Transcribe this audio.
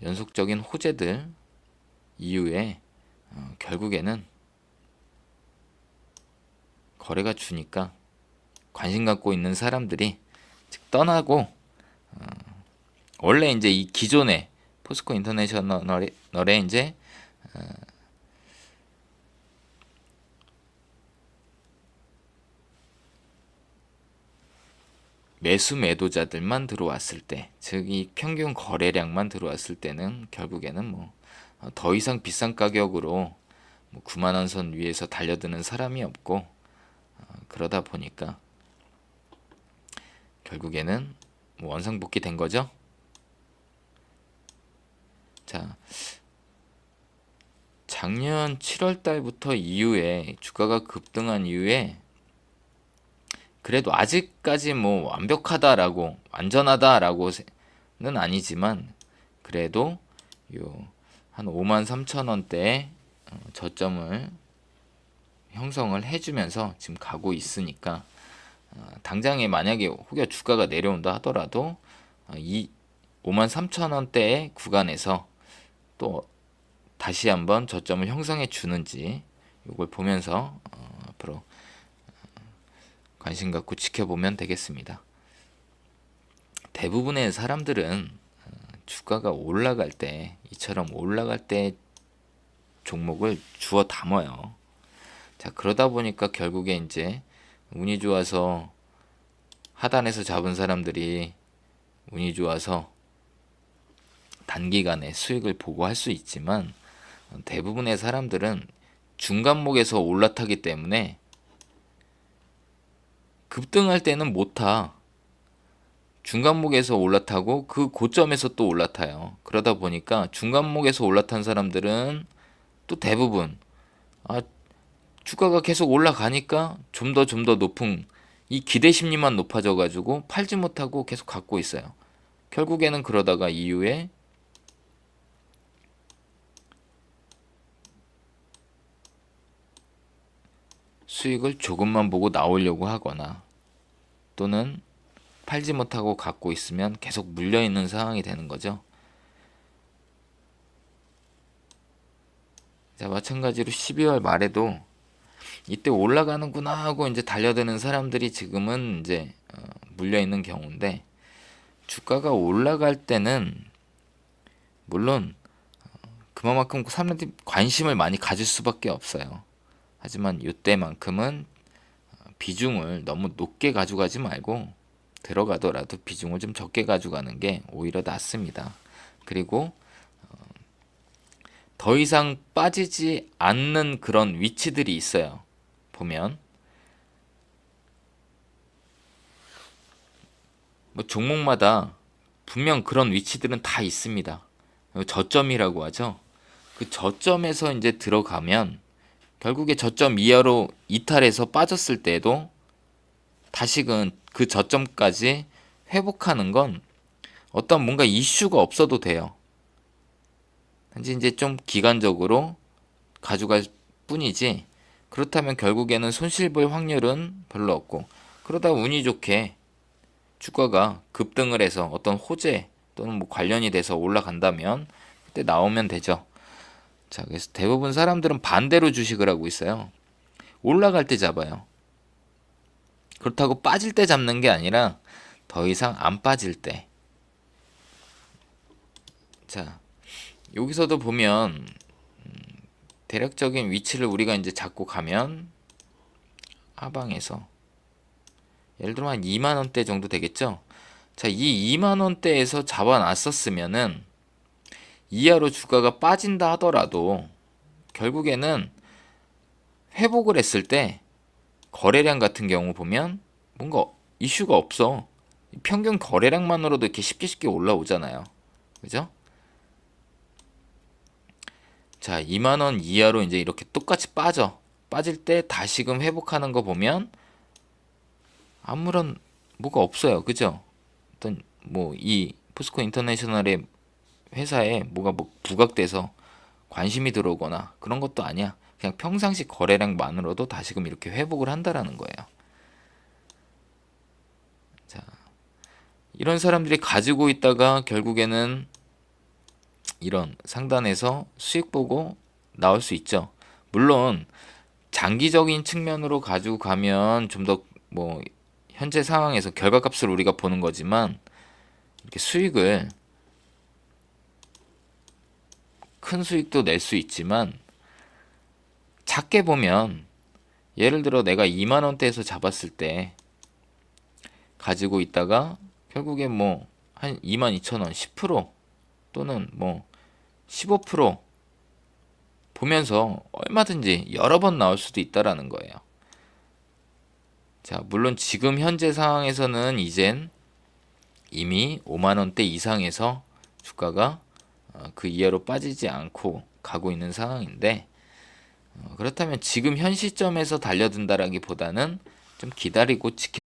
연속적인 호재들 이후에 결국에는 거래가 주니까 관심 갖고 있는 사람들이 즉 떠나고, 원래 이제 이 기존의 포스코 인터내셔널의 이제 매수 매도자들만 들어왔을 때, 즉 이 평균 거래량만 들어왔을 때는 결국에는 뭐 더 이상 비싼 가격으로 뭐 9만 원 선 위에서 달려드는 사람이 없고, 그러다 보니까 결국에는 뭐 원상복귀 된 거죠. 자, 작년 7월 달부터 이후에 주가가 급등한 이후에 그래도 아직까지 뭐 완벽하다라고 완전하다라고는 아니지만, 그래도 요 한 5만 3천 원대의 저점을 형성을 해주면서 지금 가고 있으니까, 당장에 만약에 혹여 주가가 내려온다 하더라도 이 5만 3천 원대의 구간에서 또 다시 한번 저점을 형성해 주는지 이걸 보면서 앞으로 관심 갖고 지켜보면 되겠습니다. 대부분의 사람들은 주가가 올라갈 때, 이처럼 올라갈 때 종목을 주워 담아요. 자, 그러다 보니까 결국에 이제 운이 좋아서 하단에서 잡은 사람들이 운이 좋아서 단기간에 수익을 보고 할 수 있지만, 대부분의 사람들은 중간목에서 올라타기 때문에 급등할 때는 못 타. 중간목에서 올라타고 그 고점에서 또 올라타요. 그러다 보니까 중간목에서 올라탄 사람들은 또 대부분 주가가 계속 올라가니까 좀 더 높은 이 기대 심리만 높아져 가지고 팔지 못하고 계속 갖고 있어요. 결국에는 그러다가 이후에 수익을 조금만 보고 나오려고 하거나, 또는 팔지 못하고 갖고 있으면 계속 물려있는 상황이 되는 거죠. 자, 마찬가지로 12월 말에도 이때 올라가는구나 하고 이제 달려드는 사람들이 지금은 이제 물려있는 경우인데, 주가가 올라갈 때는 물론 그만큼 사람들이 관심을 많이 가질 수밖에 없어요. 하지만 이때만큼은 비중을 너무 높게 가져가지 말고, 들어가더라도 비중을 좀 적게 가져가는 게 오히려 낫습니다. 그리고 더 이상 빠지지 않는 그런 위치들이 있어요. 보면 뭐 종목마다 분명 그런 위치들은 다 있습니다. 저점이라고 하죠. 그 저점에서 이제 들어가면 결국에 저점 이하로 이탈해서 빠졌을 때도 다시금 그 저점까지 회복하는 건 어떤 뭔가 이슈가 없어도 돼요. 단지 이제 좀 기간적으로 가져갈 뿐이지, 그렇다면 결국에는 손실 볼 확률은 별로 없고, 그러다 운이 좋게 주가가 급등을 해서 어떤 호재 또는 뭐 관련이 돼서 올라간다면 그때 나오면 되죠. 자, 그래서 대부분 사람들은 반대로 주식을 하고 있어요. 올라갈 때 잡아요. 그렇다고 빠질 때 잡는 게 아니라 더 이상 안 빠질 때. 자, 여기서도 보면 대략적인 위치를 우리가 이제 잡고 가면 하방에서 예를 들어 한 2만 원대 정도 되겠죠. 자, 이 2만 원대에서 잡아놨었으면은 이하로 주가가 빠진다 하더라도 결국에는 회복을 했을 때 거래량 같은 경우 보면 뭔가 이슈가 없어. 평균 거래량만으로도 이렇게 쉽게 올라오잖아요. 그죠? 자, 2만 원 이하로 이제 이렇게 똑같이 빠질 때 다시금 회복하는 거 보면 아무런 뭐가 없어요. 그죠? 어떤 뭐 이 포스코 인터내셔널의 회사에 뭐가 뭐 부각돼서 관심이 들어오거나 그런 것도 아니야. 그냥 평상시 거래량만으로도 다시금 이렇게 회복을 한다라는 거예요. 자, 이런 사람들이 가지고 있다가 결국에는 이런 상단에서 수익 보고 나올 수 있죠. 물론 장기적인 측면으로 가지고 가면 좀 더 뭐 현재 상황에서 결과값을 우리가 보는 거지만 이렇게 수익을 큰 수익도 낼 수 있지만 작게 보면 예를 들어 내가 2만 원대에서 잡았을 때 가지고 있다가 결국에 뭐 한 22,000원 10% 또는 뭐 15% 보면서 얼마든지 여러 번 나올 수도 있다라는 거예요. 자, 물론 지금 현재 상황에서는 이젠 이미 5만 원대 이상에서 주가가 그 이하로 빠지지 않고 가고 있는 상황인데 그렇다면 지금 현 시점에서 달려든다라기보다는 좀 기다리고 지켜